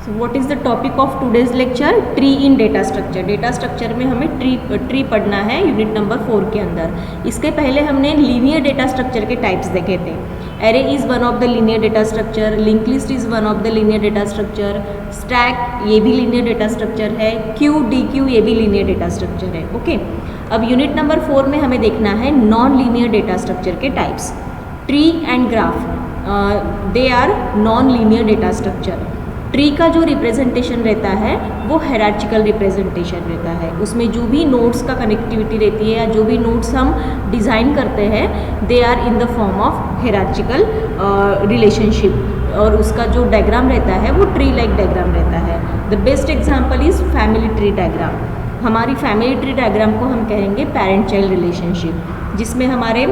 So what is the topic of today's lecture? Tree in data structure. Data structure में हमें tree पढ़ना है unit number 4 के अंदर। इसके पहले हमने लीनियर डेटा स्ट्रक्चर के टाइप्स देखे थे। Array is one of the linear data structure, linked list is one of the linear data structure, stack ये भी लीनियर डेटा स्ट्रक्चर है, क्यू डी क्यू ये भी लीनियर डेटा स्ट्रक्चर है। Okay, अब यूनिट नंबर 4 में हमें देखना है नॉन लीनियर डेटा स्ट्रक्चर के types. Tree and graph they are non linear data structure. Tree का जो रिप्रेजेंटेशन रहता है वो हायरार्चिकल रिप्रेजेंटेशन रहता है। उसमें जो भी नोड्स का कनेक्टिविटी रहती है या जो भी नोड्स हम डिज़ाइन करते हैं they are in the form of hierarchical relationship, और उसका जो डायग्राम रहता है वो ट्री लाइक डायग्राम रहता है। The best example is family tree diagram. हमारी फैमिली ट्री डायग्राम को हम कहेंगे पेरेंट चाइल्ड रिलेशनशिप, जिसमें हमारे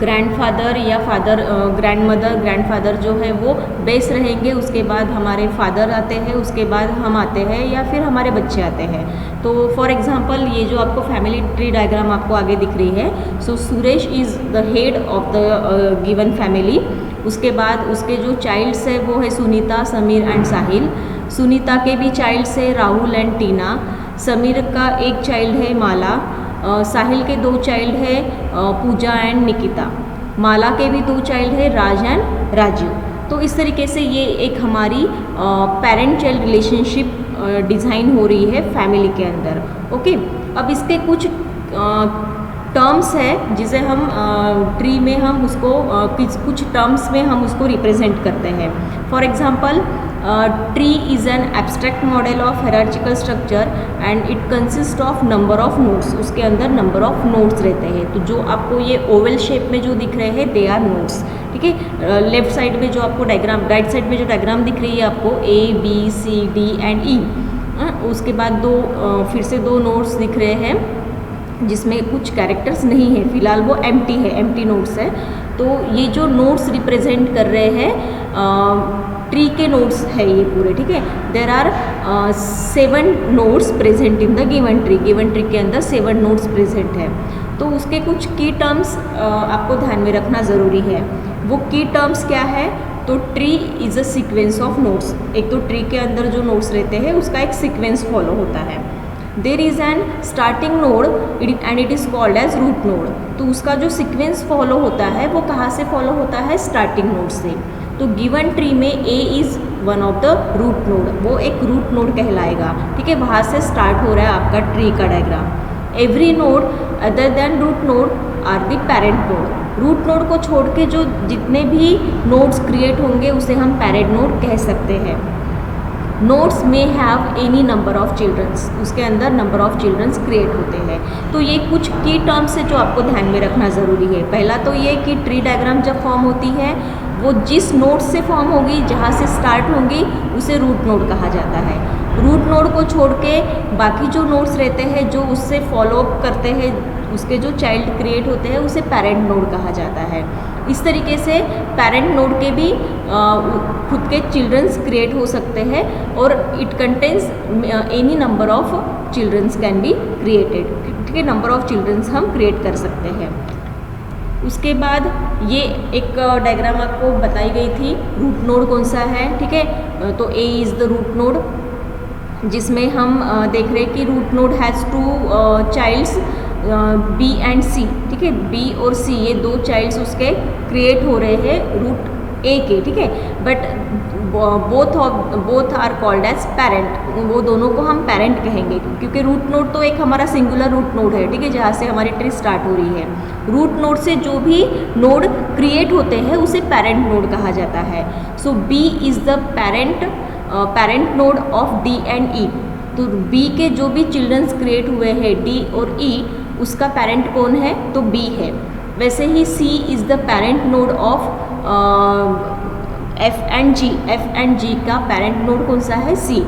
ग्रैंडफादर या फादर, ग्रैंडमदर, ग्रैंडफादर जो है वो बेस रहेंगे, उसके बाद हमारे फादर आते हैं, उसके बाद हम आते हैं या फिर हमारे बच्चे आते हैं। तो फॉर एग्जांपल ये जो आपको फैमिली ट्री डायग्राम आपको आगे दिख रही है, so Suresh is the head of the given family. उसके बाद उसके जो चाइल्ड्स है वो है सुनीता, समीर एंड साहिल। सुनीता के भी चाइल्ड्स है राहुल एंड टीना। समीर का एक चाइल्ड है माला। साहिल के 2 चाइल्ड है पूजा एंड निकिता। माला के भी 2 चाइल्ड है राज एंड राजीव। तो इस तरीके से ये एक हमारी पेरेंट चाइल्ड रिलेशनशिप डिज़ाइन हो रही है फैमिली के अंदर। ओके, अब इसके कुछ टर्म्स है जिसे हम ट्री में हम उसको कुछ टर्म्स में हम उसको रिप्रेजेंट करते हैं। For example, tree is an abstract model of hierarchical structure and it consist of number of nodes. उसके अंदर नंबर ऑफ नोड्स रहते हैं। तो जो आपको ये ओवल शेप में जो दिख रहे हैं दे आर नोड्स। ठीक है, लेफ्ट साइड में जो आपको डायग्राम, राइट साइड में जो डायग्राम दिख रही है आपको A B C D and E, उसके बाद फिर से 2 नोड्स दिख रहे हैं जिसमें कुछ कैरेक्टर्स नहीं है, फिलहाल वो एम्प्टी है, एम्प्टी नोड्स है। तो ये जो नोड्स रिप्रेजेंट कर रहे हैं ट्री के नोड्स है ये पूरे। ठीक है, there are 7 nodes present in the given tree. Given tree के अंदर 7 नोड्स प्रेजेंट है। तो उसके कुछ की टर्म्स आपको ध्यान में रखना ज़रूरी है। वो की टर्म्स क्या है? तो tree is a sequence of nodes. एक तो ट्री के अंदर जो नोड्स रहते हैं उसका एक सीक्वेंस फॉलो होता है। There is an starting node and it is called as root node. तो उसका जो सीक्वेंस फॉलो होता है वो कहाँ से फॉलो होता है? स्टार्टिंग नोड से। तो गिवन ट्री में A is one of the root node, वो एक रूट नोड कहलाएगा। ठीक है, वहाँ से स्टार्ट हो रहा है आपका ट्री का diagram. Every node other than root node are the parent node. Root node को छोड़ के जो जितने भी नोड्स क्रिएट होंगे उसे हम पेरेंट नोड कह सकते हैं। नोड्स में have any number of childrens, उसके अंदर नंबर ऑफ चिल्ड्रंस क्रिएट होते हैं। तो ये कुछ की टर्म्स है जो आपको ध्यान में रखना ज़रूरी है। पहला तो ये कि ट्री डायग्राम जब फॉर्म होती है वो जिस नोड से फॉर्म होगी, जहाँ से स्टार्ट होंगी, उसे रूट नोड कहा जाता है। रूट नोड को छोड़ के बाकी जो नोड्स रहते हैं जो उससे फॉलो अप करते हैं, उसके जो चाइल्ड क्रिएट होते हैं उसे पेरेंट नोड कहा जाता है। इस तरीके से पेरेंट नोड के भी खुद के चिल्ड्रंस क्रिएट हो सकते हैं और it contains any number of childrens can be created. ठीक है, नंबर ऑफ चिल्ड्रंस हम क्रिएट कर सकते हैं। उसके बाद ये एक डायग्राम आपको बताई गई थी, रूट नोड कौन सा है। ठीक है, तो A is the root node, जिसमें हम देख रहे हैं कि root node has 2 childs B and C। ठीक है, B और C ये 2 चाइल्ड्स उसके क्रिएट हो रहे हैं रूट A के। ठीक है, but both are called as parent. वो दोनों को हम पेरेंट कहेंगे क्योंकि रूट नोड तो एक हमारा सिंगुलर रूट नोड है। ठीक है, जहाँ से हमारी ट्री स्टार्ट हो रही है। रूट नोड से जो भी नोड क्रिएट होते हैं उसे पेरेंट नोड कहा जाता है। सो B is the parent node of D and E। तो B के जो भी चिल्ड्रंस क्रिएट हुए हैं D और E, उसका पेरेंट कौन है? तो B है। वैसे ही C is the parent node of F and G। F and G का पेरेंट नोड कौन सा है? C।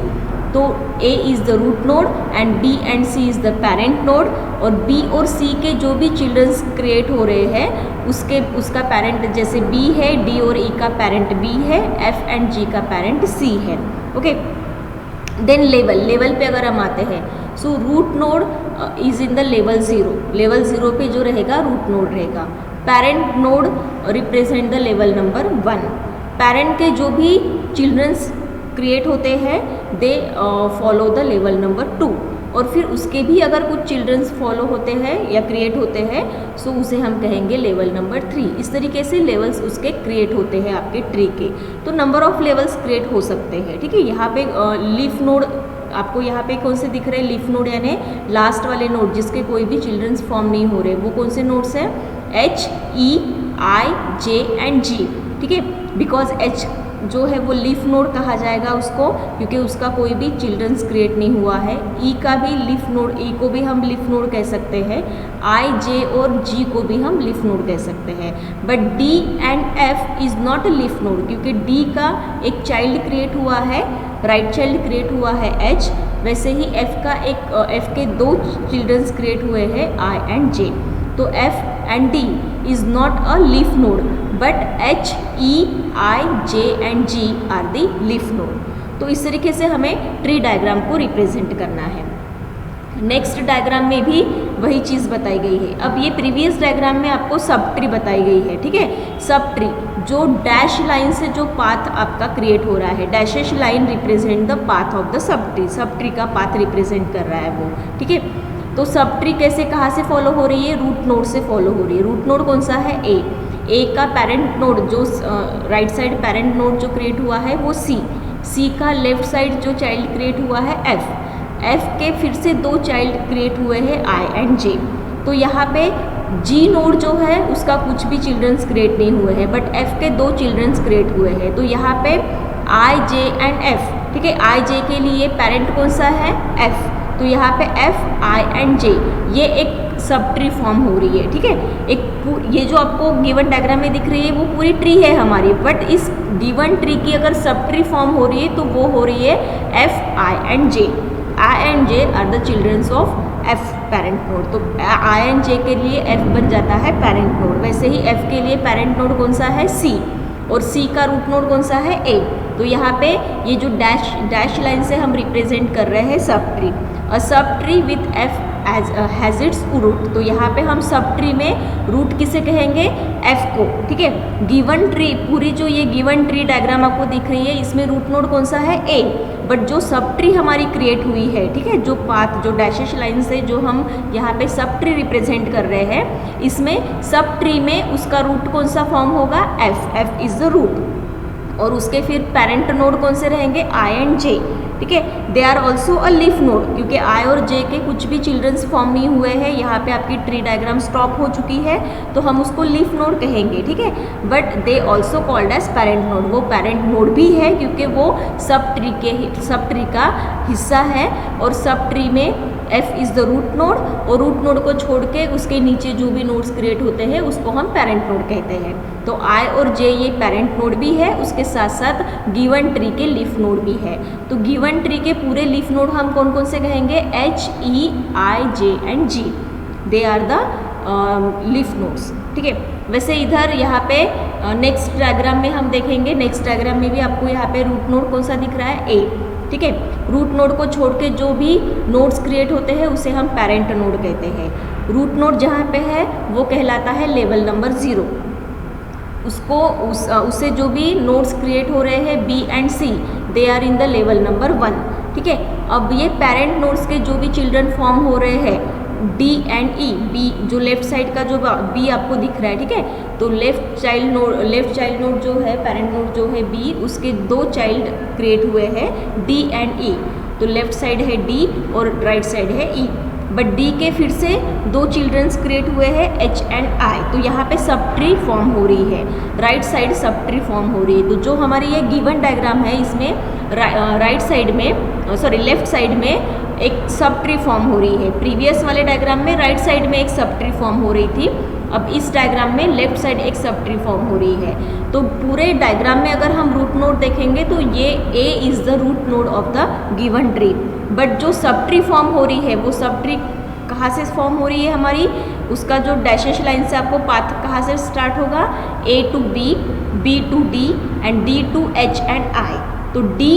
तो A is the root node and B and C is the parent node. और B और C के जो भी चिल्ड्रंस क्रिएट हो रहे हैं उसका पेरेंट, जैसे B है, D और E का पेरेंट B है, F एंड G का पेरेंट C है। ओके, देन लेवल पे अगर हम आते हैं, so root node is in the level 0। Level 0 पे जो रहेगा रूट नोड रहेगा। Parent node represent the level number 1। Parent के जो भी चिल्ड्रंस क्रिएट होते हैं they follow the level number 2, और फिर उसके भी अगर कुछ चिल्ड्रंस फॉलो होते हैं या क्रिएट होते हैं सो उसे हम कहेंगे लेवल नंबर 3। इस तरीके से लेवल्स उसके क्रिएट होते हैं आपके ट्री के। तो नंबर ऑफ लेवल्स क्रिएट हो सकते हैं, ठीक है। यहाँ पे लीफ नोड आपको यहाँ पे कौन से दिख रहे हैं, लीफ नोड यानी लास्ट वाले नोड जिसके कोई भी चिल्ड्रंस फॉर्म नहीं हो रहे, वो कौन से नोड्स हैं, H, E, I, J and G, ठीक है। बिकॉज H जो है वो लीफ नोड कहा जाएगा उसको, क्योंकि उसका कोई भी चिल्ड्रंस क्रिएट नहीं हुआ है। E का भी लीफ नोड, E को भी हम लीफ नोड कह सकते हैं। I, J और G को भी हम लीफ नोड कह सकते हैं। But D and F is not a leaf node, क्योंकि D का एक चाइल्ड क्रिएट हुआ है, राइट चाइल्ड क्रिएट हुआ है H, वैसे ही F के 2 चिल्ड्रंस क्रिएट हुए हैं I एंड J। तो F and D is not a leaf node, but H, E, I, J and G are the leaf node. तो इस तरीके से हमें ट्री डायग्राम को रिप्रेजेंट करना है। नेक्स्ट डायग्राम में भी वही चीज़ बताई गई है। अब ये प्रीवियस डायग्राम में आपको सब ट्री बताई गई है, ठीक है। सब ट्री जो डैश लाइन से जो पाथ आपका क्रिएट हो रहा है, dashes line represent the path of the sub tree का पाथ रिप्रेजेंट कर रहा है वो, ठीक है। तो सब ट्री कैसे, कहाँ से फॉलो हो रही है, रूट नोड से फॉलो हो रही है। रूट नोड कौन सा है, ए का पेरेंट नोड जो राइट साइड पेरेंट नोड जो क्रिएट हुआ है वो सी का लेफ्ट साइड जो चाइल्ड क्रिएट हुआ है एफ के फिर से 2 चाइल्ड क्रिएट हुए हैं आई एंड जे। तो यहाँ पे जी नोड जो है उसका कुछ भी चिल्ड्रंस क्रिएट नहीं हुए हैं, बट एफ के 2 चिल्ड्रंस क्रिएट हुए हैं। तो यहाँ पे आई जे एंड एफ, ठीक है। आई जे के लिए पेरेंट कौन सा है, एफ, तो यहाँ पे एफ आई एंड जे ये एक सब ट्री फॉर्म हो रही है, ठीक है। ये जो आपको गिवन डायग्राम में दिख रही है वो पूरी ट्री है हमारी, बट इस गिवन ट्री की अगर सब ट्री फॉर्म हो रही है तो वो हो रही है F I and J. I and J are the childrens of F parent node. तो आई एंड जे के लिए एफ बन जाता है पेरेंट नोड, वैसे ही एफ के लिए पेरेंट नोड कौन सा है, सी, और सी का रूट नोड कौन सा है, ए। तो यहाँ पे ये जो डैश लाइन से हम रिप्रेजेंट कर रहे हैं sub tree, a subtree with F has its root. तो यहाँ पे हम सब ट्री में रूट किसे कहेंगे, एफ को, ठीक है। गिवन ट्री, पूरी जो ये गिवन ट्री डायग्राम आपको दिख रही है इसमें रूट नोड कौन सा है, ए, बट जो सब ट्री हमारी क्रिएट हुई है, ठीक है, जो पाथ जो डैशेश लाइन से जो हम यहाँ पे सब ट्री रिप्रेजेंट कर रहे हैं, इसमें सब ट्री में उसका रूट कौन सा फॉर्म होगा, एफ इज द रूट, और उसके फिर पेरेंट नोड कौन से रहेंगे, आई एंड जे, ठीक है। They are also a leaf node, क्योंकि आई और जे के कुछ भी चिल्ड्रंस फॉर्म नहीं हुए हैं। यहाँ पे आपकी ट्री डायग्राम स्टॉप हो चुकी है तो हम उसको लीफ नोड कहेंगे, ठीक है। But they also called as parent node, वो पेरेंट नोड भी है क्योंकि वो सब ट्री का हिस्सा है, और सब ट्री में F is the root node, और रूट नोड को छोड़ के उसके नीचे जो भी नोड्स क्रिएट होते हैं उसको हम पेरेंट नोड कहते हैं। तो आई और जे ये पेरेंट नोड भी है, उसके साथ साथ गिवन ट्री के लीफ नोड भी है। तो गिवन ट्री के पूरे लीफ नोड हम कौन कौन से कहेंगे, H, E, I, J and G, they are the leaf nodes, ठीक है। वैसे इधर यहाँ पे नेक्स्ट डायग्राम में हम देखेंगे, नेक्स्ट डायग्राम में भी आपको यहाँ पे रूट नोड कौन सा दिख रहा है, ए, ठीक है। रूट नोड को छोड़ के जो भी नोड्स क्रिएट होते हैं उसे हम पेरेंट नोड कहते हैं। रूट नोड जहाँ पे है वो कहलाता है लेवल नंबर 0। उससे जो भी नोड्स क्रिएट हो रहे हैं B and C, they are in the level number 1, ठीक है। अब ये पेरेंट नोड्स के जो भी चिल्ड्रन फॉर्म हो रहे हैं डी एंड ई, बी जो लेफ्ट साइड का जो बी आपको दिख रहा है, ठीक है। तो लेफ्ट चाइल्ड नोड जो है, पेरेंट नोड जो है बी, उसके 2 चाइल्ड क्रिएट हुए हैं डी एंड ई। तो लेफ्ट साइड है डी और राइट साइड है ई, बट डी के फिर से 2 चिल्ड्रंस क्रिएट हुए हैं एच एंड आई। तो यहाँ पे सब ट्री फॉर्म हो रही है, right side sub tree form हो रही है। तो जो हमारी ये गिवन डायग्राम है इसमें लेफ्ट साइड में एक सब ट्री फॉर्म हो रही है। प्रीवियस वाले डायग्राम में राइट साइड में एक सब ट्री फॉर्म हो रही थी, अब इस डायग्राम में लेफ्ट साइड एक सब ट्री फॉर्म हो रही है। तो पूरे डायग्राम में अगर हम रूट नोड देखेंगे तो ये A is the root node of the given tree, but जो सब ट्री फॉर्म हो रही है वो सब ट्री कहाँ से फॉर्म हो रही है हमारी, उसका जो डैशेश लाइन से आपको पाथ कहाँ से स्टार्ट होगा, A to B, B to D and D to H and I. तो D,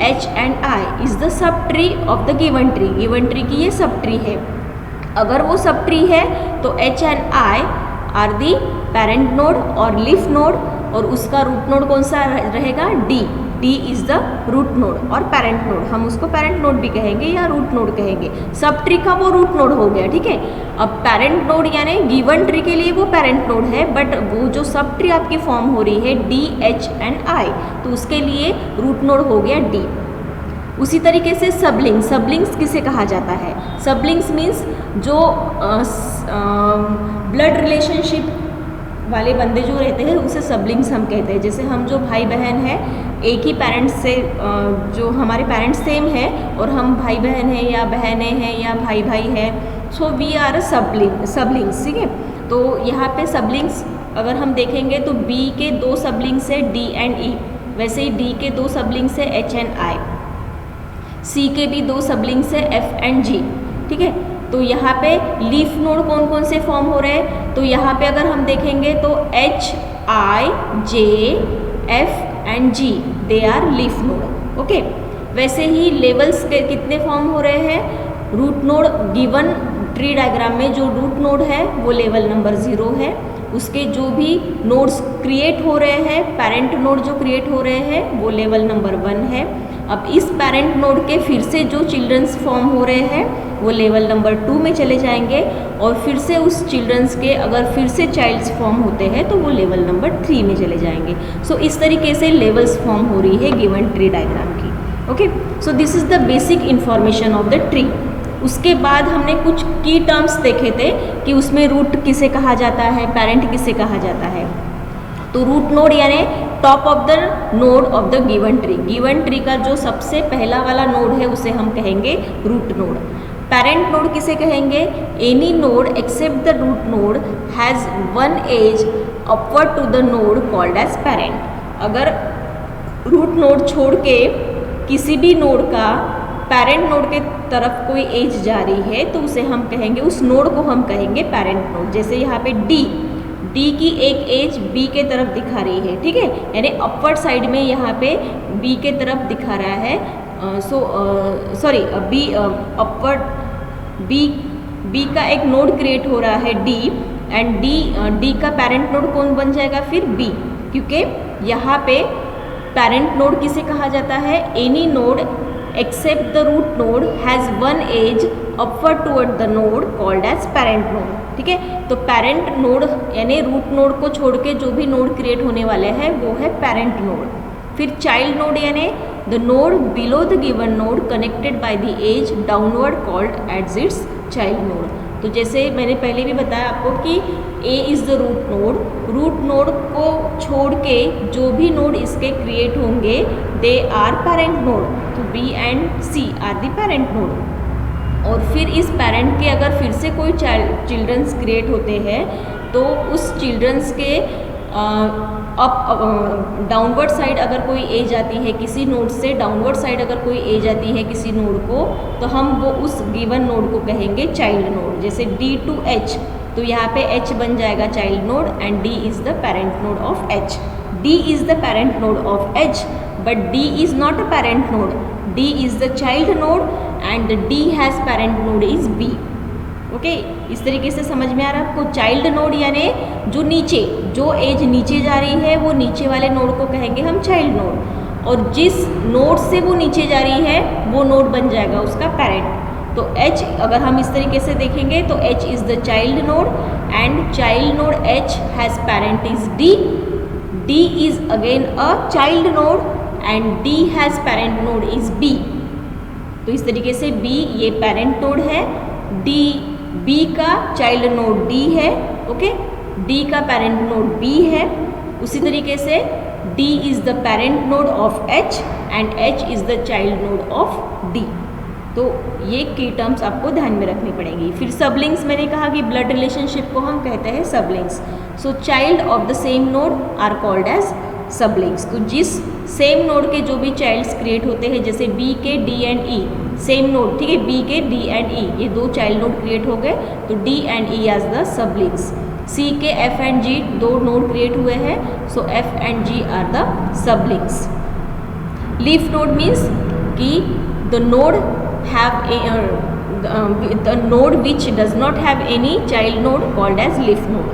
H and I is the sub tree of the given tree. Given tree की ये सब ट्री है। अगर वो सब ट्री है तो H and I are the parent node और leaf node, और उसका रूट नोड कौन सा रहेगा, D. D is the root node और पेरेंट नोड, हम उसको पेरेंट नोड भी कहेंगे या रूट नोड कहेंगे। सब ट्री का वो रूट नोड हो गया, ठीक है। अब पेरेंट नोड यानी गिवन ट्री के लिए वो पेरेंट नोड है, बट वो जो सब ट्री आपकी फॉर्म हो रही है डी, एच एंड आई, तो उसके लिए रूट नोड हो गया डी। उसी तरीके से सबलिंग, सबलिंग्स किसे कहा जाता है, सबलिंग्स मीन्स जो ब्लड रिलेशनशिप वाले बंदे जो रहते हैं उसे सबलिंग्स हम कहते हैं। जैसे हम जो भाई बहन हैं, एक ही पेरेंट्स से, जो हमारे पेरेंट्स सेम है और हम भाई बहन हैं या बहनें हैं या भाई भाई हैं, सो वी आर अ सबलिंग्स, ठीक है। तो यहाँ पे सबलिंग्स अगर हम देखेंगे तो बी के दो सबलिंग्स है डी एंड ई, वैसे ही डी के दो सबलिंग्स है एच एंड आई, सी के भी दो सबलिंग्स है एफ एंड जी, ठीक है। तो यहाँ पे लीफ नोड कौन कौन से फॉर्म हो रहे हैं, तो यहाँ पे अगर हम देखेंगे तो H, I, J, F and G, they are leaf node, okay. वैसे ही लेवल्स के कितने फॉर्म हो रहे हैं, root node given tree diagram में जो रूट नोड है वो लेवल नंबर 0 है, उसके जो भी नोड्स क्रिएट हो रहे हैं, पेरेंट नोड जो क्रिएट हो रहे हैं वो लेवल नंबर 1 है। अब इस पेरेंट नोड के फिर से जो चिल्ड्रंस फॉर्म हो रहे हैं वो लेवल नंबर 2 में चले जाएंगे, और फिर से उस चिल्ड्रंस के अगर फिर से चाइल्ड्स फॉर्म होते हैं तो वो लेवल नंबर 3 में चले जाएंगे। सो इस तरीके से लेवल्स फॉर्म हो रही है गिवन ट्री डायग्राम की, okay. So this is the basic information of the tree. उसके बाद हमने कुछ की टर्म्स देखे थे कि उसमें रूट किसे कहा जाता है, पेरेंट किसे कहा जाता है। तो रूट नोड यानी top of the node of the given tree, given tree का जो सबसे पहला वाला नोड है उसे हम कहेंगे रूट नोड। पेरेंट नोड किसे कहेंगे, any node except the root node has one edge upward to the node called as parent. अगर रूट नोड छोड़ के किसी भी नोड का पेरेंट नोड के तरफ कोई एज जा रही है तो उसे हम कहेंगे, उस नोड को हम कहेंगे पेरेंट नोड। जैसे यहाँ पे डी की एक एज बी के तरफ दिखा रही है, ठीक है, यानी अपवर्ड साइड में यहाँ पे बी के तरफ दिखा रहा है, बी अपवर्ड बी का एक नोड क्रिएट हो रहा है डी, एंड डी का पेरेंट नोड कौन बन जाएगा फिर बी, क्योंकि यहाँ पे पेरेंट नोड किसे कहा जाता है, any node except the root node has one edge upward toward the node called as parent node, ठीक है। तो पेरेंट नोड यानी रूट नोड को छोड़ के जो भी नोड क्रिएट होने वाले हैं वो है पेरेंट नोड। फिर चाइल्ड नोड यानी the node below the given node connected by the edge downward called as its child node. तो जैसे मैंने पहले भी बताया आपको कि A is the root node को छोड़ के जो भी नोड इसके क्रिएट होंगे दे आर पेरेंट नोड, तो B and C are the parent node. और फिर इस पेरेंट के अगर फिर से कोई चिल्ड्रंस क्रिएट होते हैं तो उस चिल्ड्रंस के डाउनवर्ड साइड अगर कोई एज आती है किसी नोड से, डाउनवर्ड साइड अगर कोई एज आती है किसी नोड को, तो हम वो उस गिवन नोड को कहेंगे चाइल्ड नोड। जैसे डी टू एच, तो यहाँ पे एच बन जाएगा child node and D is the parent node of H. D is the parent node of H, but D is not a parent node, D is the child node and D has parent node is B, okay. इस तरीके से समझ में आ रहा है आपको। Child node यानी जो नीचे, जो एज नीचे जा रही है वो नीचे वाले नोड को कहेंगे हम चाइल्ड नोड, और जिस नोड से वो नीचे जा रही है वो नोड बन जाएगा उसका पेरेंट। तो H अगर हम इस तरीके से देखेंगे तो H is the child node and child node H has parent is D, D is again a child node and D has parent node is B। तो इस तरीके से B ये पेरेंट नोड है, B का चाइल्ड नोड D है, okay, D का parent node B है। उसी तरीके से D is the parent node of H and H is the child node of D। तो ये की टर्म्स आपको ध्यान में रखनी पड़ेगी। फिर सबलिंग्स, मैंने कहा कि ब्लड रिलेशनशिप को हम कहते हैं siblings. So child of the same node are called as siblings. तो जिस सेम नोड के जो भी चाइल्ड्स क्रिएट होते हैं, जैसे B के D and E same node, ठीक है, B के D एंड E ये दो चाइल्ड नोड क्रिएट हो गए तो D and E as the siblings. C के F एंड G दो नोड क्रिएट हुए हैं, so F and G are the siblings. Leaf node means कि the node the node which does not have any child node called as leaf node.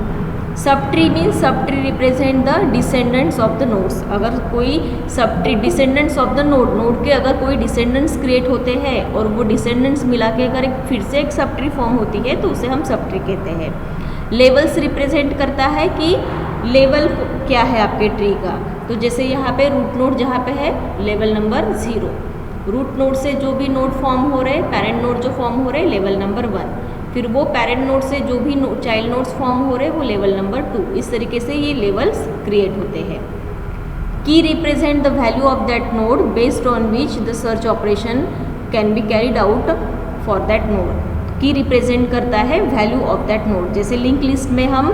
Sub tree means sub tree represent the descendants of the nodes. अगर कोई sub tree descendants of the node के अगर कोई descendants create होते हैं और वो descendants मिला के अगर फिर से एक सब ट्री फॉर्म होती है तो उसे हम सब ट्री कहते हैं। लेवल्स रिप्रेजेंट करता है कि लेवल क्या है आपके ट्री का। तो जैसे यहाँ पे रूट नोड जहाँ पे है लेवल नंबर 0, रूट नोड से जो भी नोड फॉर्म हो रहे, पेरेंट नोड जो फॉर्म हो रहे लेवल नंबर 1, फिर वो पेरेंट नोड से जो भी चाइल्ड नोड्स फॉर्म हो रहे वो लेवल नंबर 2। इस तरीके से ये लेवल्स क्रिएट होते हैं। की represent the value of that node based on which the search operation can be carried out for that node. की रिप्रेजेंट करता है वैल्यू ऑफ दैट नोड। जैसे लिंक लिस्ट में हम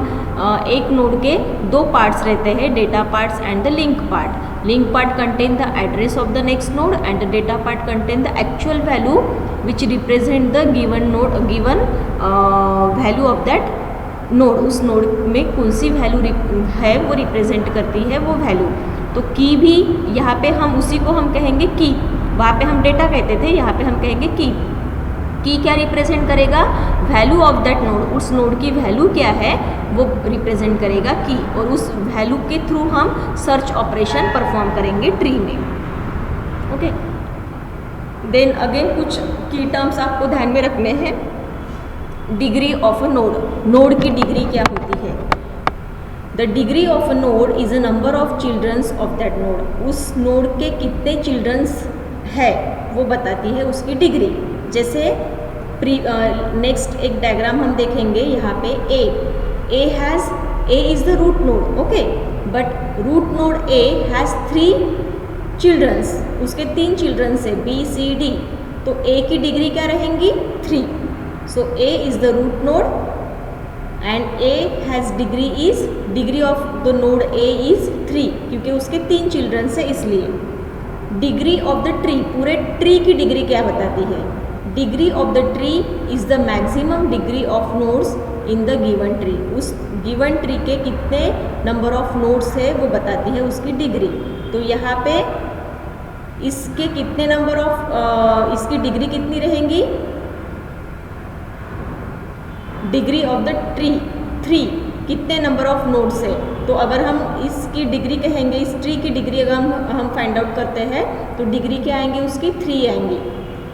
एक नोड के 2 पार्ट्स रहते हैं, data parts and the link part. Link part contain the address of the next node and the data part contain the actual value which represent the given node given value of that node. उस node में कौन सी value है वो represent करती है वो value. तो की भी यहाँ पे हम उसी को हम कहेंगे की, वहाँ पे हम डेटा कहते थे, यहाँ पे हम कहेंगे की। की क्या रिप्रेजेंट करेगा? Value of that node. उस नोड की वैल्यू क्या है वो रिप्रेजेंट करेगा की, और उस वैल्यू के थ्रू हम सर्च ऑपरेशन परफॉर्म करेंगे ट्री में। ओके, देन अगेन कुछ की टर्म्स आपको ध्यान में रखने हैं। Degree of a node, node की डिग्री क्या होती है? The degree of a node is a number of childrens of that node. उस नोड के कितने चिल्ड्रंस है वो बताती है उसकी डिग्री। जैसे नेक्स्ट एक डायग्राम हम देखेंगे यहाँ पे A is the root node, okay, but root node A has 3 childrens, उसके 3 चिल्ड्रंस है बी सी डी, तो ए की डिग्री क्या रहेंगी? 3। So A is the root node and A has degree of the node A is 3, क्योंकि उसके 3 childrens है इसलिए। डिग्री ऑफ द ट्री, पूरे ट्री की डिग्री क्या बताती है? Degree of the tree is the maximum degree of nodes in the given tree. उस गिवन ट्री के कितने नंबर ऑफ नोड्स है वो बताती है उसकी डिग्री। तो यहाँ पे इसके कितने नंबर ऑफ इसकी डिग्री कितनी रहेंगी? डिग्री ऑफ द ट्री 3, कितने नंबर ऑफ नोड्स है। तो अगर हम इसकी डिग्री कहेंगे, इस ट्री की डिग्री अगर हम फाइंड आउट करते हैं तो डिग्री क्या आएंगे उसकी? 3 आएंगी,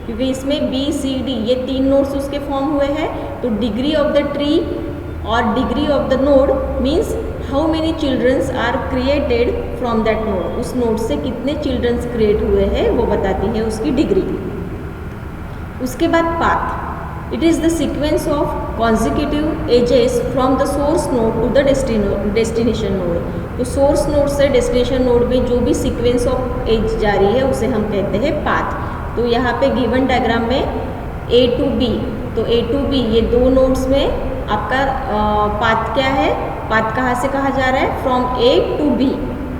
क्योंकि इसमें बी सी डी ये 3 नोड्स उसके फॉर्म हुए हैं। तो डिग्री ऑफ द ट्री और degree of the node means how many childrens are created from that node. उस नोड से कितने चिल्ड्रंस क्रिएट हुए हैं वो बताती है उसकी डिग्री। उसके बाद path, it is the sequence of consecutive edges from the source node to the destination node. तो सोर्स नोड से डेस्टिनेशन नोड में जो भी सीक्वेंस ऑफ एज जा रही है उसे हम कहते हैं पाथ। तो यहाँ पे गिवन डायग्राम में A to B, तो A to B ये 2 नोड्स में आपका पाथ क्या है? पाथ कहाँ से कहाँ जा रहा है? फ्रॉम A to B,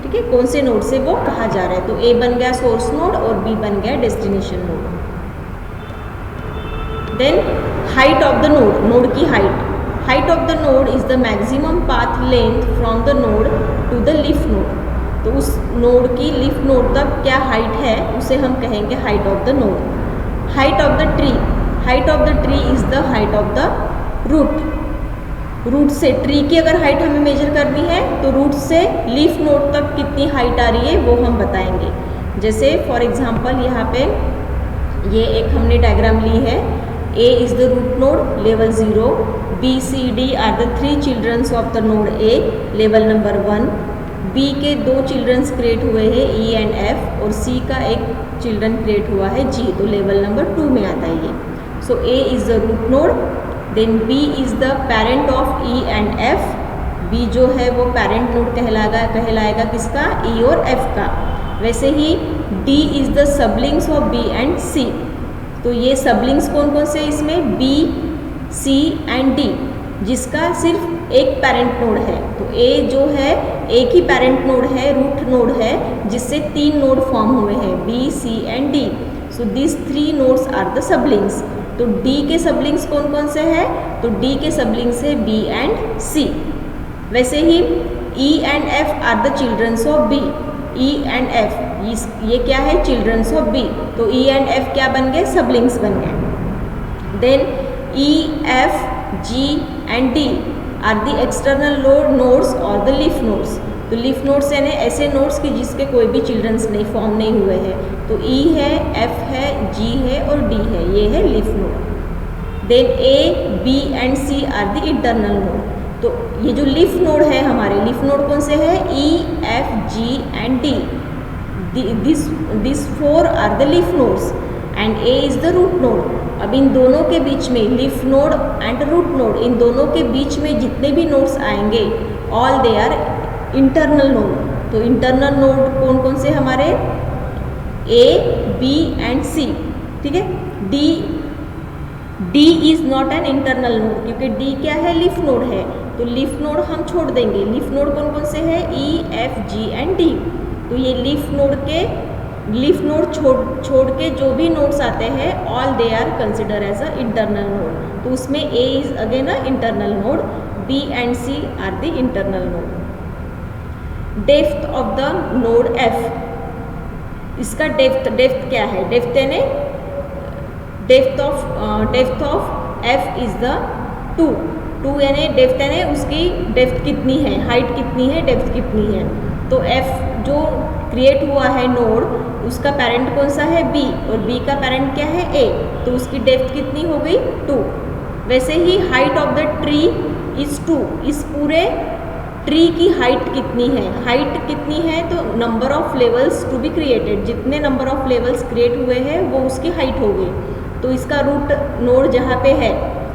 ठीक है, कौन से नोड से वो कहाँ जा रहा है। तो A बन गया सोर्स नोड और B बन गया destination node. Then height of the node, node की height of the node is the maximum path length from the node to the leaf node. तो उस नोड की लीफ नोड तक क्या हाइट है उसे हम कहेंगे height of the node. Height of the tree, height of the tree is the height of the root. Root से ट्री की अगर हाइट हमें मेजर करनी है तो रूट से लीफ नोड तक कितनी हाइट आ रही है वो हम बताएंगे। जैसे फॉर एग्जांपल यहाँ पे ये एक हमने डायग्राम ली है। A is the root node level 0, B, C, D are the 3 childrens of the node A level number 1, B के 2 चिल्ड्रंस क्रिएट हुए हैं E एंड F और C का एक चिल्ड्रन क्रिएट हुआ है G, तो लेवल नंबर 2 में आता है ये। So A is the root node, then B is the parent of E and F। B जो है वो पेरेंट नोड कहलाएगा किसका? E और F का। वैसे ही D is the siblings of B and C। तो ये सबलिंग्स कौन कौन से इसमें? B, C एंड D, जिसका सिर्फ एक पेरेंट नोड है। तो A जो है एक ही पेरेंट नोड है, रूट नोड है, जिससे 3 नोड फॉर्म हुए हैं B, C and D। So this 3 nodes are the siblings. तो D के सबलिंग्स कौन कौन से हैं? तो D के सबलिंग्स है B एंड C। वैसे ही E and F are the childrens of B। E and F ये क्या है? Childrens of B। तो E एंड F क्या बन गए? सबलिंग्स बन गए। Then E, F, G and D are the external nodes और द लीफ नोड्स। तो लीफ नोड्स यानी ऐसे नोड्स की जिसके कोई भी चिल्ड्रंस नहीं फॉर्म नहीं हुए हैं। तो ई है, एफ है, जी है और डी है, ये है leaf node. Then A, B and C are the internal node. तो ये जो लीफ नोड है हमारे, लीफ नोड कौन से है, E, F, G and D. This four are the leaf nodes and A is the root node. अब इन दोनों के बीच में leaf node and root node, इन दोनों के बीच में जितने भी नोड्स आएंगे all they are internal node. तो इंटरनल नोड कौन कौन से हमारे, ए, बी एंड सी, ठीक है। D is not an internal node, क्योंकि डी क्या है, लीफ नोड है। तो लीफ नोड हम छोड़ देंगे। लीफ नोड कौन कौन से है, E, F, G and D. तो ये लीफ नोड छोड़ के जो भी नोड्स आते हैं all they are consider as a internal node. तो उसमें A is again a internal node, B and C are the internal node. Depth of the node F, इसका डेप्थ क्या है, डेप्थ यानी depth of F is the 2 यानी depth यानी उसकी depth कितनी है, हाइट कितनी है, डेप्थ कितनी है। तो एफ जो क्रिएट हुआ है नोड, उसका पेरेंट कौन सा है, बी, और बी का पेरेंट क्या है, ए। तो उसकी डेप्थ कितनी हो गई, 2। वैसे ही height of the tree is 2। इस पूरे ट्री की हाइट कितनी है, हाइट कितनी है, तो number of levels to be created, जितने नंबर ऑफ लेवल्स क्रिएट हुए हैं वो उसकी हाइट हो गई। तो इसका रूट नोड जहाँ पे है,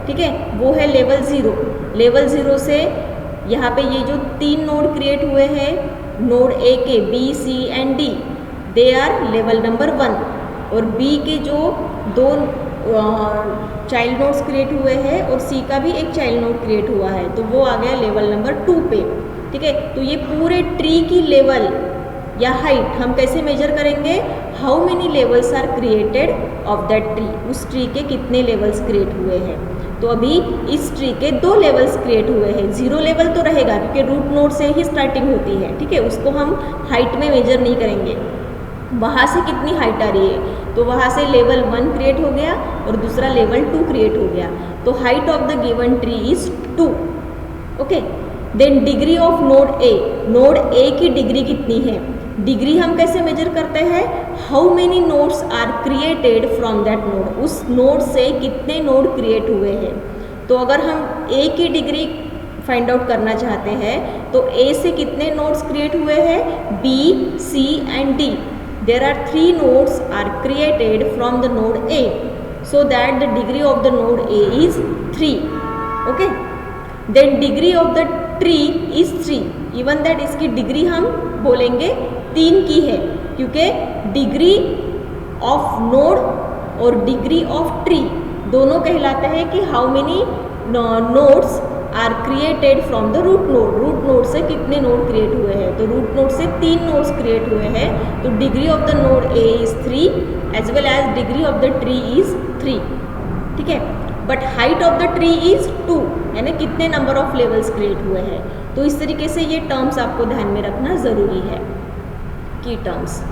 ठीक है, वो है लेवल 0। लेवल 0 से यहाँ पे ये जो 3 नोड क्रिएट हुए हैं, नोड ए के B, C and D, they are level number 1। और बी के जो 2 चाइल्ड नोड्स क्रिएट हुए हैं और सी का भी एक चाइल्ड नोड क्रिएट हुआ है, तो वो आ गया लेवल नंबर 2 पे, ठीक है। तो ये पूरे ट्री की लेवल या हाइट हम कैसे मेजर करेंगे, how many levels are created of that tree, उस ट्री के कितने लेवल्स क्रिएट हुए हैं। तो अभी इस ट्री के 2 लेवल्स क्रिएट हुए हैं। 0 लेवल तो रहेगा क्योंकि रूट नोड से ही स्टार्टिंग होती है, ठीक है, उसको हम हाइट में मेजर नहीं करेंगे। वहाँ से कितनी हाइट आ रही है, तो वहाँ से लेवल 1 क्रिएट हो गया और दूसरा लेवल 2 क्रिएट हो गया। तो height of the given tree is 2, okay. Then degree of node A, node A की डिग्री कितनी है, डिग्री हम कैसे मेजर करते हैं, how many nodes are created from that node, उस नोड से कितने नोड क्रिएट हुए हैं। तो अगर हम ए की डिग्री फाइंड आउट करना चाहते हैं तो ए से कितने नोड्स क्रिएट हुए हैं, B, C and D. There are 3 nodes are created from the node A, so that the degree of the node A is 3. Okay. Then degree of the tree is 3. Even that इसकी degree हम बोलेंगे 3 की है, क्योंकि degree of node और degree of tree दोनों कहलाते हैं कि how many nodes are created from the root node. Root node से कितने नोड क्रिएट हुए हैं, तो रूट नोड से 3 नोड्स क्रिएट हुए हैं। तो degree of the node A is 3 as well as degree of the tree is 3, ठीक है। But height of the tree is 2, यानी कितने नंबर ऑफ लेवल्स क्रिएट हुए हैं। तो इस तरीके से ये टर्म्स आपको ध्यान में रखना ज़रूरी है, key terms.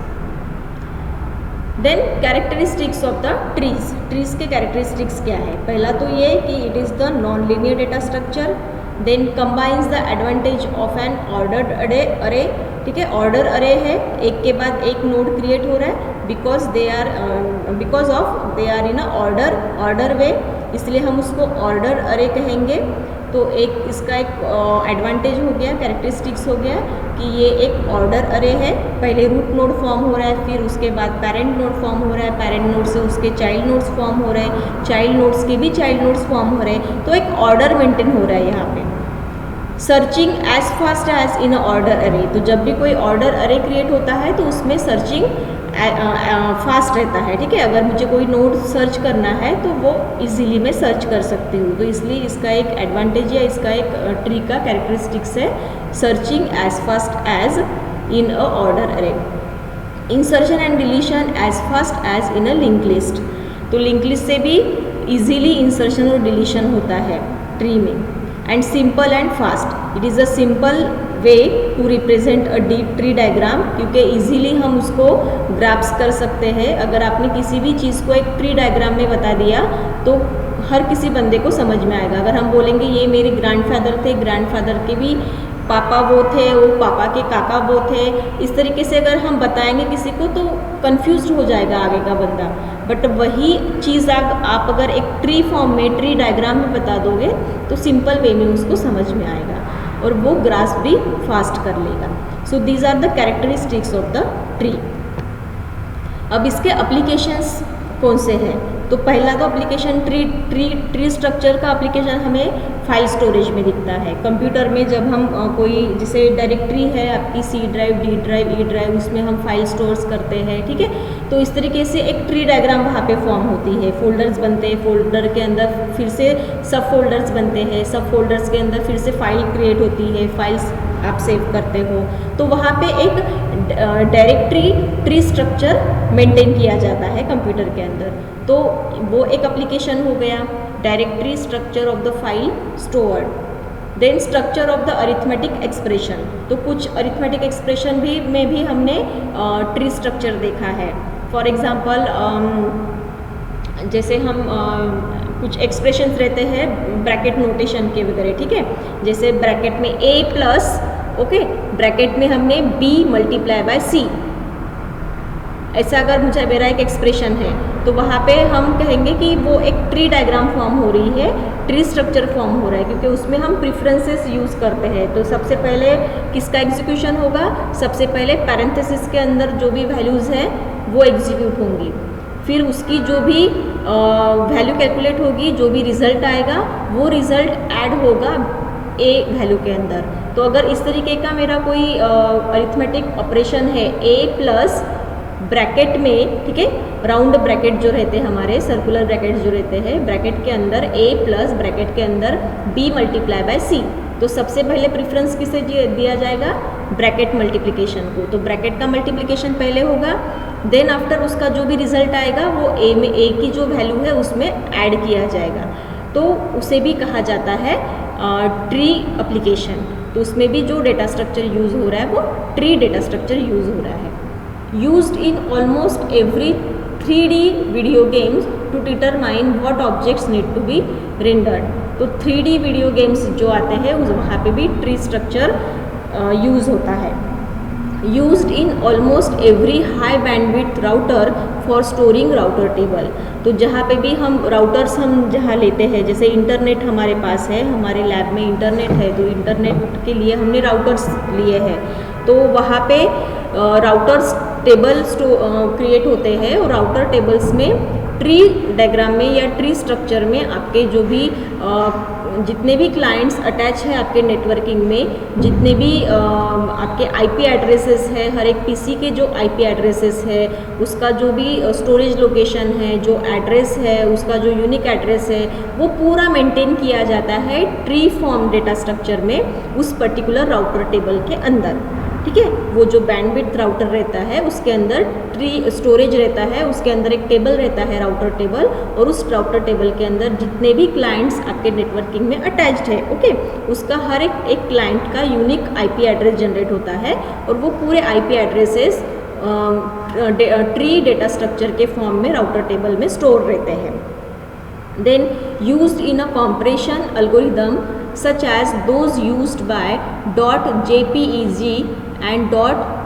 Then characteristics of the trees, trees के कैरेक्टरिस्टिक्स क्या है, पहला तो ये कि it is the non linear data structure, then combines the advantage of an ordered array, ठीक है। ऑर्डर अरे है, एक के बाद एक नोड क्रिएट हो रहा है because of they are in a order way, इसलिए हम उसको ऑर्डर अरे कहेंगे। तो एक इसका एक एडवांटेज हो गया, कैरेक्टरिस्टिक्स हो गया कि ये एक ऑर्डर अरे है। पहले रूट नोड फॉर्म हो रहा है, फिर उसके बाद पेरेंट नोड फॉर्म हो रहा है, पेरेंट नोड से उसके चाइल्ड नोड्स फॉर्म हो रहे हैं, चाइल्ड नोड्स के भी चाइल्ड नोड्स फॉर्म हो रहे हैं। तो एक ऑर्डर मेंटेन हो रहा है यहाँ पे। Searching as fast as in a order array, तो जब भी कोई ऑर्डर अरे क्रिएट होता है तो उसमें सर्चिंग फास्ट रहता है, ठीक है। अगर मुझे कोई नोड सर्च करना है तो वो इजीली मैं सर्च कर सकती हूँ। तो इसलिए इसका एक एडवांटेज या इसका एक ट्री का कैरेक्टरिस्टिक्स है searching as fast as in a order array. Insertion and deletion as fast as in a link list, तो लिंक लिस्ट से भी इजीली इंसर्शन और डिलीशन होता है ट्री में। And simple and fast, it is a simple way to represent a tree diagram, क्योंकि easily हम उसको ग्राफ्स कर सकते हैं। अगर आपने किसी भी चीज़ को एक ट्री डायग्राम में बता दिया तो हर किसी बंदे को समझ में आएगा। अगर हम बोलेंगे ये मेरे ग्रैंडफादर थे, ग्रैंडफादर के भी पापा वो थे, वो पापा के काका वो थे, इस तरीके से अगर हम बताएंगे किसी को तो कंफ्यूज हो जाएगा आगे का बंदा। बट वही चीज़ आप अगर एक ट्री फॉर्म में, ट्री डायग्राम में बता दोगे तो सिंपल वे में उसको समझ में आएगा और वो ग्रास्प भी फास्ट कर लेगा। So these are the characteristics of the tree. अब इसके एप्लीकेशंस कौन से हैं? तो पहला तो एप्लीकेशन ट्री स्ट्रक्चर का एप्लीकेशन हमें फाइल स्टोरेज में दिखता है। कंप्यूटर में जब हम कोई जैसे डायरेक्टरी है आपकी C drive, D drive, E drive, उसमें हम फाइल स्टोर्स करते हैं, ठीक है। तो इस तरीके से एक ट्री डायग्राम वहाँ पे फॉर्म होती है, फोल्डर्स बनते हैं, फोल्डर के अंदर फिर से सब फोल्डर्स बनते हैं, सब फोल्डर्स के अंदर फिर से फाइल क्रिएट होती है, फाइल्स आप सेव करते हो। तो वहाँ पे एक डायरेक्टरी ट्री स्ट्रक्चर मेंटेन किया जाता है कंप्यूटर के अंदर। तो वो एक एप्लीकेशन हो गया, directory structure of the file stored. Then structure of the arithmetic expression, तो कुछ अरिथमेटिक एक्सप्रेशन में भी हमने ट्री स्ट्रक्चर देखा है। फॉर एग्जांपल जैसे हम कुछ एक्सप्रेशंस रहते हैं ब्रैकेट नोटेशन के वगैरह, ठीक है। जैसे ब्रैकेट में a प्लस, ओके, ब्रैकेट में हमने b मल्टीप्लाई बाय c, ऐसा अगर मुझे मेरा एक एक्सप्रेशन है तो वहाँ पे हम कहेंगे कि वो एक ट्री डायग्राम फॉर्म हो रही है, ट्री स्ट्रक्चर फॉर्म हो रहा है, क्योंकि उसमें हम प्रेफरेंसेस यूज़ करते हैं। तो सबसे पहले किसका एग्जीक्यूशन होगा? सबसे पहले पैरेंथेसिस के अंदर जो भी वैल्यूज़ है वो एग्जीक्यूट होंगी, फिर उसकी जो भी वैल्यू कैलकुलेट होगी, जो भी रिजल्ट आएगा वो रिजल्ट ऐड होगा a वैल्यू के अंदर। तो अगर इस तरीके का मेरा कोई अरिथमेटिक ऑपरेशन है a प्लस ब्रैकेट में, ठीक है, राउंड ब्रैकेट जो रहते हैं हमारे, सर्कुलर ब्रैकेट जो रहते हैं, ब्रैकेट के अंदर a प्लस ब्रैकेट के अंदर b मल्टीप्लाई बाय c, तो सबसे पहले प्रेफरेंस किसे दिया जाएगा? ब्रैकेट मल्टीप्लिकेशन को। तो ब्रैकेट का मल्टीप्लिकेशन पहले होगा, देन आफ्टर उसका जो भी रिजल्ट आएगा वो a में, a की जो वैल्यू है उसमें ऐड किया जाएगा। तो उसे भी कहा जाता है ट्री एप्लीकेशन। तो उसमें भी जो डेटा स्ट्रक्चर यूज़ हो रहा है वो ट्री डेटा स्ट्रक्चर यूज़ हो रहा है। Used in almost every 3D video games to determine what objects need to be rendered। तो 3D वीडियो गेम्स जो आते हैं उस वहाँ पे भी ट्री स्ट्रक्चर यूज़ होता है। Used in almost every high bandwidth router for storing router table। तो जहाँ पे भी हम राउटर्स हम जहाँ लेते हैं, जैसे इंटरनेट हमारे पास है, हमारे लैब में इंटरनेट है, तो इंटरनेट के लिए हमने राउटर्स लिए हैं, तो वहाँ पे राउटर्स टेबल क्रिएट होते हैं और राउटर टेबल्स में ट्री डायग्राम में या ट्री स्ट्रक्चर में आपके जो भी जितने भी क्लाइंट्स अटैच है आपके नेटवर्किंग में, जितने भी आपके आईपी एड्रेसेस है, हर एक पीसी के जो आईपी एड्रेसेस है, उसका जो भी स्टोरेज लोकेशन है, जो एड्रेस है, उसका जो यूनिक एड्रेस है, वो पूरा मेंटेन किया जाता है ट्री फॉर्म डेटा स्ट्रक्चर में उस पर्टिकुलर राउटर टेबल के अंदर, ठीक है। वो जो बैंडविड्थ राउटर रहता है उसके अंदर ट्री स्टोरेज रहता है, उसके अंदर एक टेबल रहता है राउटर टेबल, और उस राउटर टेबल के अंदर जितने भी क्लाइंट्स आपके नेटवर्किंग में अटैच्ड है, ओके, उसका हर एक क्लाइंट का यूनिक आईपी एड्रेस जनरेट होता है और वो पूरे IP addresses tree data structure के फॉर्म में राउटर टेबल में स्टोर रहते हैं। Then used in a compression algorithm such as those used by .jpeg and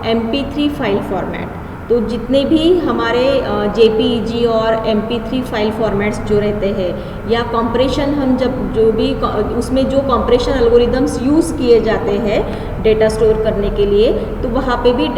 .mp3 file format. तो जितने भी हमारे JPEG और MP3 फाइल फॉर्मेट्स जो रहते हैं, या कॉम्प्रेशन हम जब जो भी उसमें जो कॉम्प्रेशन एल्गोरिदम्स यूज़ किए जाते हैं डेटा स्टोर करने के लिए, तो वहाँ पे भी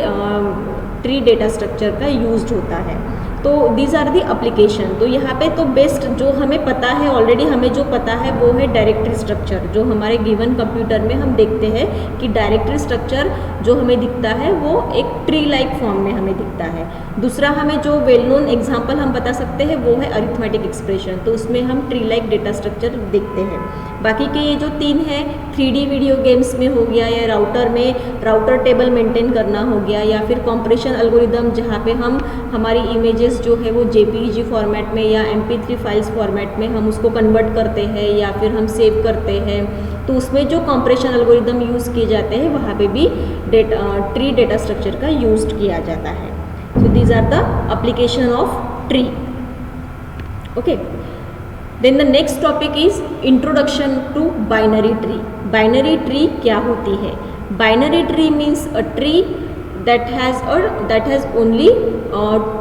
ट्री डेटा स्ट्रक्चर का यूज्ड होता है। तो दीज आर दी एप्लीकेशन। तो यहाँ पे तो बेस्ट जो हमें पता है ऑलरेडी, हमें जो पता है वो है डायरेक्टरी स्ट्रक्चर, जो हमारे गिवन कंप्यूटर में हम देखते हैं कि डायरेक्टरी स्ट्रक्चर जो हमें दिखता है वो एक ट्री लाइक फॉर्म में हमें दिखता है। दूसरा हमें जो वेल नोन एग्जाम्पल हम बता सकते हैं वो है अरिथमेटिक एक्सप्रेशन, तो उसमें हम ट्री लाइक डेटा स्ट्रक्चर देखते हैं। बाकी के ये जो तीन है 3D वीडियो गेम्स में हो गया, या राउटर में राउटर टेबल मेंटेन करना हो गया, या फिर कॉम्प्रेशन एल्गोरिदम जहाँ पे हम हमारी इमेजेस जो है वो JPEG फॉर्मेट में या MP3 फाइल्स फॉर्मेट में हम उसको कन्वर्ट करते हैं या फिर हम सेव करते हैं, तो उसमें जो कॉम्प्रेशन एल्गोरिदम यूज़ किए जाते हैं वहाँ पे भी ट्री डेटा स्ट्रक्चर का यूज किया जाता है। So these are the application of tree, okay. Then the next topic is introduction to binary tree. Binary tree क्या होती है? Binary tree means a tree that has only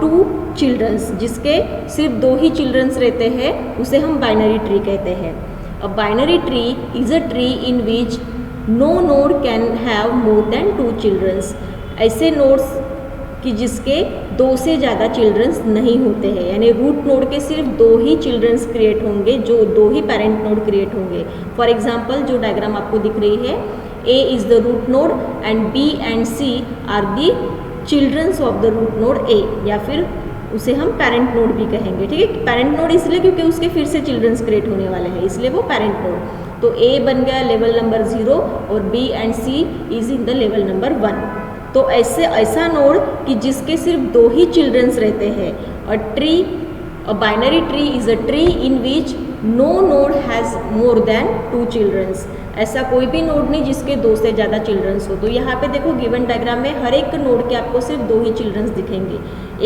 2 childrens, जिसके सिर्फ 2 ही childrens रहते हैं, उसे हम बाइनरी ट्री कहते हैं। A binary tree is a tree in which no node can have more than 2 childrens. ऐसे नोड्स कि जिसके 2 से ज़्यादा चिल्ड्रंस नहीं होते हैं, यानी रूट नोड के सिर्फ 2 ही चिल्ड्रंस क्रिएट होंगे, जो 2 ही पेरेंट नोड क्रिएट होंगे। फॉर एग्जाम्पल जो डायग्राम आपको दिख रही है, A is the root node and B and C are the childrens of the root node A, या फिर उसे हम पेरेंट नोड भी कहेंगे। ठीक है, पेरेंट नोड इसलिए क्योंकि उसके फिर से चिल्ड्रंस क्रिएट होने वाले हैं, इसलिए वो पेरेंट नोड। तो A बन गया लेवल नंबर 0 और B and C is in the level number 1। तो ऐसा नोड कि जिसके सिर्फ 2 ही चिल्ड्रंस रहते हैं। A binary tree is a tree in which no node has more than 2 childrens. ऐसा कोई भी नोड नहीं जिसके 2 से ज़्यादा चिल्ड्रंस हो। तो यहाँ पे देखो गिवन डायग्राम में हर एक नोड के आपको सिर्फ 2 ही चिल्ड्रंस दिखेंगे।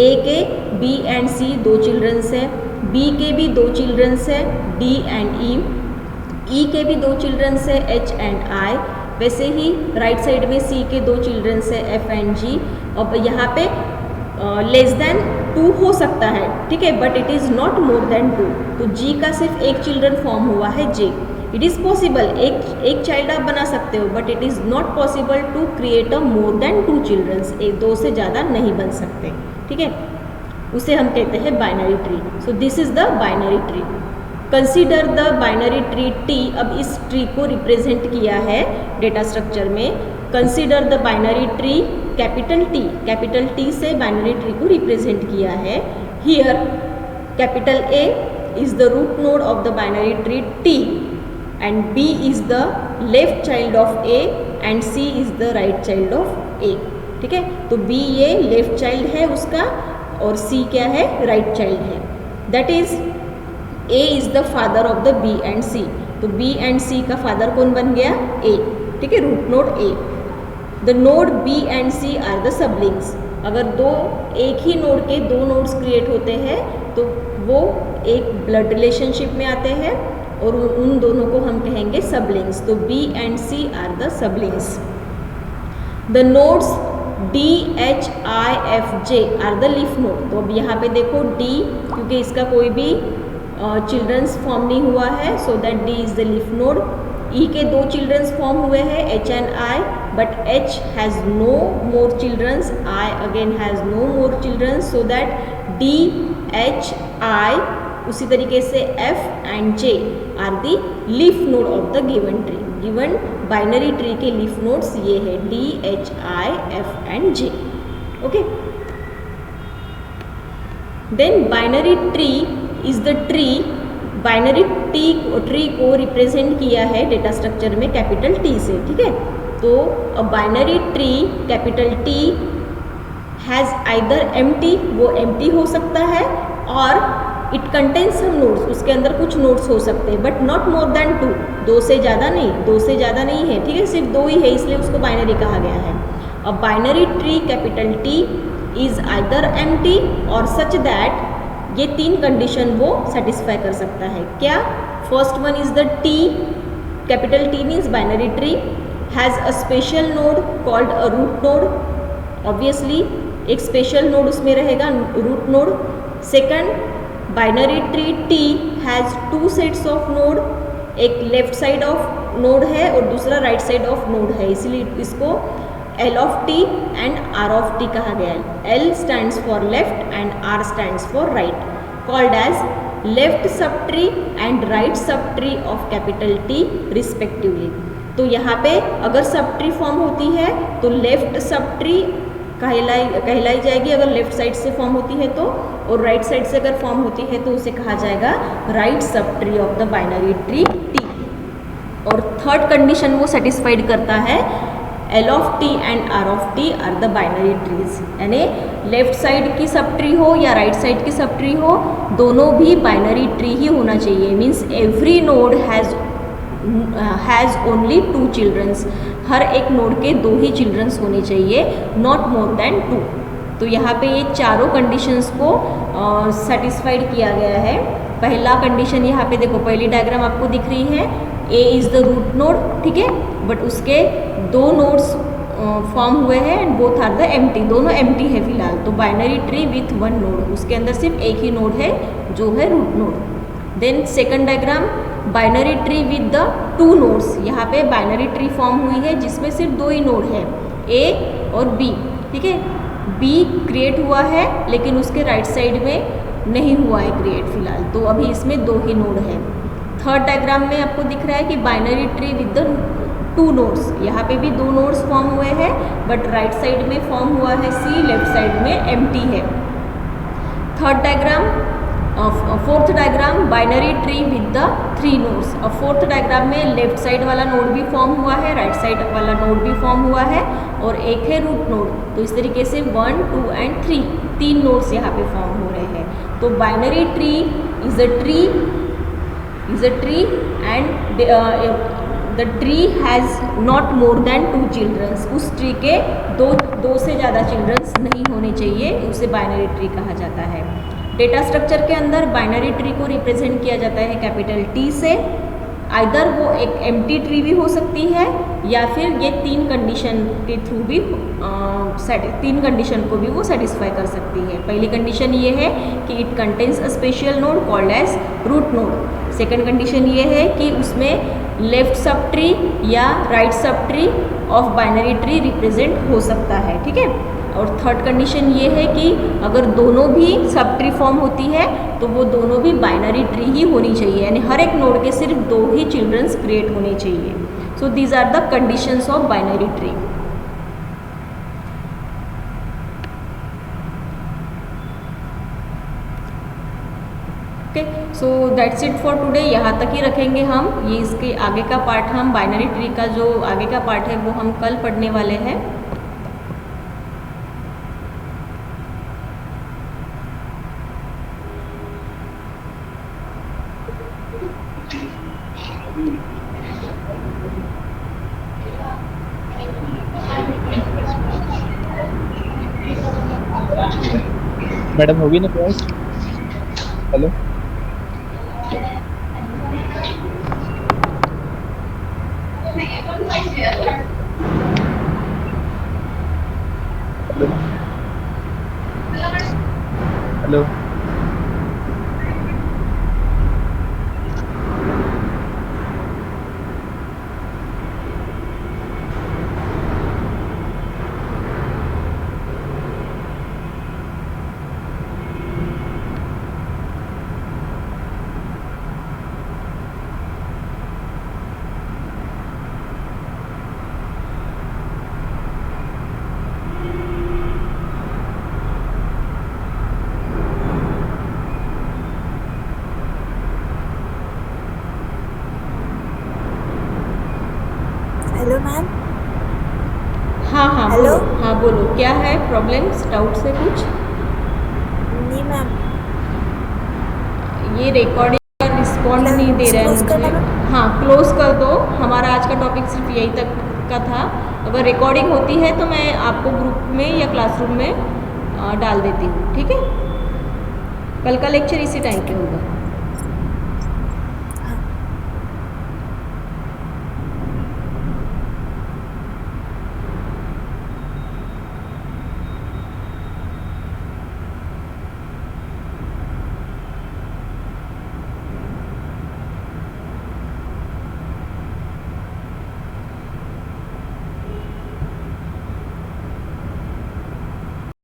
A के B एंड C 2 चिल्ड्रंस है, B के भी 2 चिल्ड्रंस है, D एंड E के भी 2 चिल्ड्रंस है, H एंड I। वैसे ही राइट साइड में C के 2 चिल्ड्रंस है, F एंड G। और यहाँ पे लेस देन 2 हो सकता है, ठीक है, but it is not more than 2। तो G का सिर्फ एक चिल्ड्रन फॉर्म हुआ है J। इट इज़ पॉसिबल, एक चाइल्ड आप बना सकते हो, but it is not possible to create a more than 2 childrens. 2 से ज़्यादा नहीं बन सकते, ठीक है, उसे हम कहते हैं binary tree. So this is the binary tree. Consider the binary tree T। अब इस ट्री को रिप्रेजेंट किया है डेटा स्ट्रक्चर में। Consider the binary tree capital T से बाइनरी ट्री को रिप्रेजेंट किया है। Here capital A is the root node of the binary tree T and B is the left child of A and C is the right child of A। ठीक है, तो B ये left child है उसका और C क्या है, right child है। That is A is the father of the B and C। तो B एंड C का फादर कौन बन गया, A। ठीक है, root node A। The node B and C are the siblings. अगर एक ही नोड के 2 नोड्स क्रिएट होते हैं तो वो एक ब्लड रिलेशनशिप में आते हैं और उन दोनों को हम कहेंगे सबलिंग्स। तो B and C are the siblings. The nodes D, H, I, F, J are the leaf node. तो अब यहाँ पे देखो D, क्योंकि इसका कोई भी चिल्ड्रंस फॉर्म नहीं हुआ है, so that D is the leaf node. E के 2 चिल्ड्रंस फॉर्म हुए हैं, H and I, but H has no more childrens, I again has no more childrens, so that D, H, I, उसी तरीके से F and J are the leaf node of the given tree. Given binary tree के leaf nodes ये है D, H, I, F and J। Okay, then binary tree is the tree. Binary tree को represent किया है data structure में capital T से। ठीक है, तो अ binary tree capital T has either empty, वो एम्प्टी हो सकता है, और इट कंटेन्स सम नोड्स, उसके अंदर कुछ नोड्स हो सकते हैं, बट नॉट मोर देन 2। 2 से ज़्यादा नहीं, 2 से ज़्यादा नहीं है, ठीक है, सिर्फ 2 ही है, इसलिए उसको बाइनरी कहा गया है। अ binary tree capital T is either empty और सच दैट, ये 3 कंडीशन वो सेटिस्फाई कर सकता है। क्या? First one is the T, capital T means binary tree has a special node called a root node. Obviously एक स्पेशल नोड उसमें रहेगा, root node. Second, binary tree T has 2 sets of node, एक left side of node है और दूसरा right side of node है, इसलिए इसको L of T and R of T कहा गया है। L stands for left and R stands for right, called as left subtree and right subtree of capital T respectively। तो यहाँ पे अगर सबट्री फॉर्म होती है तो लेफ्ट सबट्री कहलाई जाएगी अगर लेफ्ट साइड से फॉर्म होती है तो, और राइट साइड से अगर फॉर्म होती है तो उसे कहा जाएगा right subtree of the binary tree T। और थर्ड कंडीशन वो सेटिस्फाइड करता है, L of T and R of T are the binary trees, यानी लेफ्ट साइड की सब ट्री हो या राइट साइड की सब ट्री हो, दोनों भी बाइनरी ट्री ही होना चाहिए। Means every node has only 2 childrens, हर एक नोड के 2 ही चिल्ड्रंस होने चाहिए, नॉट मोर देन 2। तो यहाँ पे ये चारों कंडीशंस को सेटिस्फाइड किया गया है पहला कंडीशन यहाँ पे देखो, पहली डायग्राम आपको दिख रही है, A is the root node, ठीक है, बट उसके दो नोड्स फॉर्म हुए हैं and both are the empty, दोनों एम्प्टी है फिलहाल। तो binary tree with one node, उसके अंदर सिर्फ एक ही नोड है जो है root node. Then second diagram, binary tree with the two nodes, यहाँ पे बाइनरी ट्री फॉर्म हुई है जिसमें सिर्फ दो ही नोड है, ए और बी, ठीक है। बी क्रिएट हुआ है लेकिन उसके राइट साइड में नहीं हुआ है क्रिएट फिलहाल, तो अभी इसमें दो ही नोड है। थर्ड डायग्राम में आपको दिख रहा है कि binary tree with the two nodes, यहाँ पे भी दो नोड्स फॉर्म हुए हैं बट राइट साइड में फॉर्म हुआ है सी, लेफ्ट साइड में एम्प्टी है। Third diagram, fourth diagram, binary tree with the three nodes. अब फोर्थ डायग्राम में लेफ्ट साइड वाला नोड भी फॉर्म हुआ है, राइट साइड वाला नोड भी फॉर्म हुआ है और एक है रूट नोड। तो इस तरीके से 1, 2 एंड 3 तीन नोड्स यहाँ पे फॉर्म हो रहे हैं। तो binary tree is a tree and the tree has not more than 2 childrens, उस ट्री के दो से ज़्यादा चिल्ड्रंस नहीं होने चाहिए, उसे बाइनरी ट्री कहा जाता है। डेटा स्ट्रक्चर के अंदर बाइनरी ट्री को रिप्रेजेंट किया जाता है कैपिटल टी से। आइदर वो एक एम्प्टी ट्री भी हो सकती है या फिर ये तीन कंडीशन के थ्रू भी तीन कंडीशन को भी वो सेटिस्फाई कर सकती है। पहली कंडीशन ये है कि it contains a special node called as root node. Second condition ये है कि उसमें लेफ्ट सब ट्री या राइट सब tree of binary tree represent हो सकता है, ठीक है। और थर्ड कंडीशन ये है कि अगर दोनों भी सब ट्री फॉर्म होती है तो वो दोनों भी बाइनरी ट्री ही होनी चाहिए, यानी हर एक नोड के सिर्फ दो ही चिल्ड्रंस क्रिएट होने चाहिए। So these are the conditions of binary tree. Okay, so that's it for today. यहाँ तक ही रखेंगे हम, ये इसके आगे का पार्ट हम बाइनरी ट्री का जो आगे का पार्ट है वो हम कल पढ़ने वाले हैं। मैडम होगी ना class? Hello hello hello ma'am. हाँ हेलो। बोलो, हाँ बोलो, क्या है प्रॉब्लम्स, डाउट्स है कुछ? नहीं मैम। ये रिकॉर्डिंग का रिस्पॉन्ड नहीं दे रहा है close करना मुझे। है? हाँ क्लोज कर दो, हमारा आज का टॉपिक सिर्फ यही तक का था। अगर रिकॉर्डिंग होती है तो मैं आपको ग्रुप में या क्लासरूम में डाल देती हूँ, ठीक है। कल का लेक्चर इसी टाइम पे होगा।